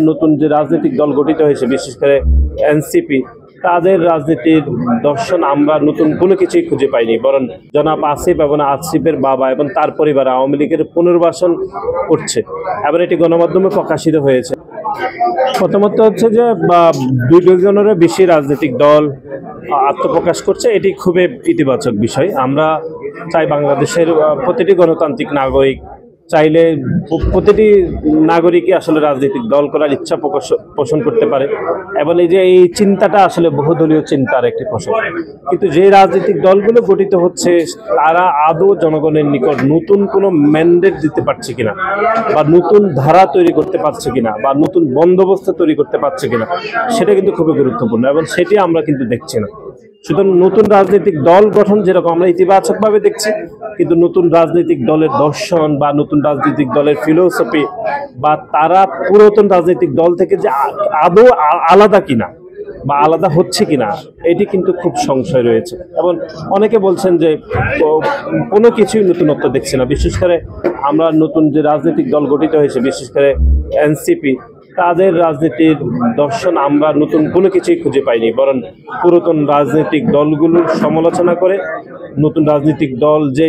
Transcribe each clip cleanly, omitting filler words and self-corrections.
নতুন যে রাজনৈতিক দল গঠিত হয়েছে বিশেষ করে এনসিপি, তাদের রাজনীতির দর্শন আমরা নতুন কোনো কিছুই খুঁজে পাইনি, বরং জনাব আসিফ এবং আসিফের বাবা এবং তার পরিবার আওয়ামী লীগের পুনর্বাসন করছে এবং এটি গণমাধ্যমে প্রকাশিত হয়েছে। প্রথমত হচ্ছে যে দুজনেরও বেশি রাজনৈতিক দল আত্মপ্রকাশ করছে, এটি খুবই ইতিবাচক বিষয়। আমরা চাই বাংলাদেশের প্রতিটি গণতান্ত্রিক নাগরিক চাইলে প্রতিটি নাগরিকই আসলে রাজনৈতিক দল করার ইচ্ছা পোষণ করতে পারে এবং এই চিন্তাটা আসলে বহুদলীয় চিন্তার একটি ফসল। কিন্তু যে রাজনৈতিক দলগুলো গঠিত হচ্ছে তারা আদৌ জনগণের নিকট নতুন কোনো ম্যান্ডেট দিতে পারছে কিনা, বা নতুন ধারা তৈরি করতে পারছে কিনা, বা নতুন বন্দোবস্ত তৈরি করতে পারছে কিনা, সেটা কিন্তু খুবই গুরুত্বপূর্ণ এবং সেটি আমরা কিন্তু দেখছি না। সুতরাং নতুন রাজনৈতিক দল গঠন যেরকম আমরা ইতিবাচকভাবে দেখছি, কিন্তু নতুন রাজনৈতিক দলের দর্শন বা নতুন রাজনৈতিক দলের ফিলোসফি বা তারা পুরাতন রাজনৈতিক দল থেকে যে আদৌ আলাদা কিনা বা আলাদা হচ্ছে কিনা, এটি কিন্তু খুব সংশয় রয়েছে। এবং অনেকে বলছেন যে কোনো কিছুই নতুনত্ব দেখছে না। বিশেষ করে আমরা নতুন যে রাজনৈতিক দল গঠিত হয়েছে বিশেষ করে এনসিপি, তাদের রাজনীতির দর্শন আমরা নতুন কোনো কিছুই খুঁজে পাইনি, বরং পুরাতন রাজনৈতিক দলগুলোর সমালোচনা করে নতুন রাজনৈতিক দল যে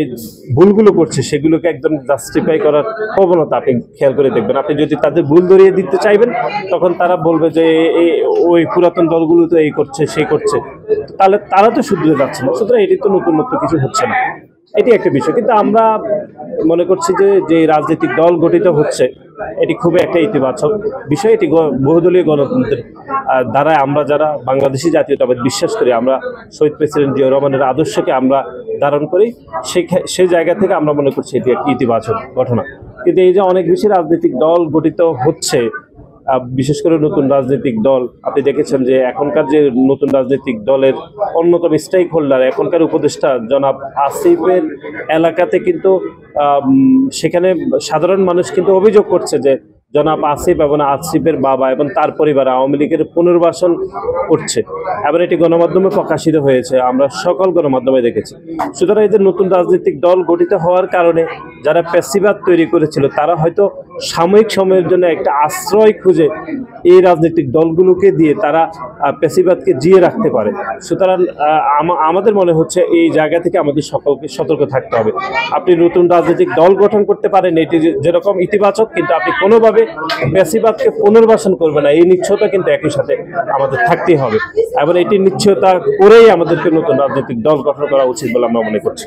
ভুলগুলো করছে সেগুলোকে একদম জাস্টিফাই করার প্রবণতা আপনি খেয়াল করে দেখবেন। আপনি যদি তাদের ভুল ধরিয়ে দিতে চাইবেন তখন তারা বলবে যে ওই পুরাতন দলগুলো তো এই করছে সেই করছে, তাহলে তারা তো শুধরে যাচ্ছে না। সুতরাং এটি তো নতুনত্ব কিছু হচ্ছে না, এটি একটা বিষয়। কিন্তু আমরা মনে করছি যে রাজনৈতিক দল গঠিত হচ্ছে এটি খুবই একটা ইতিবাচক বিষয়। এটি বহুদলীয় গণতন্ত্রের দ্বারা আমরা যারা বাংলাদেশি জাতীয়তাবাদ বিশ্বাস করি, আমরা শহীদ প্রেসিডেন্ট জিয়াউর রহমানের আদর্শকে আমরা ধারণ করি, সেই জায়গা থেকে আমরা মনে করছি এটি একটি ইতিবাচক ঘটনা। কিন্তু এই যে অনেক বেশি রাজনৈতিক দল গঠিত হচ্ছে, বিশেষ করে নতুন রাজনৈতিক দল, আপনি দেখেছেন যে এখনকার যে নতুন রাজনৈতিক দলের অন্যতম স্টেক হোল্ডার এখনকার উপদেষ্টা জনাব আসিফের এলাকাতে কিন্তু সেখানে সাধারণ মানুষ কিন্তু অভিযোগ করছে যে জনাব আসিফ এবং আসিফের বাবা এবং তার পরিবার আওয়ামী লীগের পুনর্বাসন করছে এবং এটি গণমাধ্যমে প্রকাশিত হয়েছে, আমরা সকল গণমাধ্যমে দেখেছি। সুতরাং এদের নতুন রাজনৈতিক দল গঠিত হওয়ার কারণে যারা পেশিবাদ তৈরি করেছিল তারা হয়তো সাময়িক সময়ের জন্য একটা আশ্রয় খুঁজে এই রাজনৈতিক দলগুলোকে দিয়ে তারা পেশিবাদকে জিয়ে রাখতে পারে। সুতরাং আমাদের মনে হচ্ছে এই জায়গা থেকে আমাদের সকলকে সতর্ক থাকতে হবে। আপনি নতুন রাজনৈতিক দল গঠন করতে পারেন, এটি যেরকম ইতিবাচক, কিন্তু আপনি কোনোভাবে পেশিবাদকে পুনর্বাসন করবে না, এই নিশ্চয়তা কিন্তু একই সাথে আমাদের থাকতেই হবে এবং এটি নিশ্চয়তা করেই আমাদেরকে নতুন রাজনৈতিক দল গঠন করা উচিত বলে আমরা মনে করছি।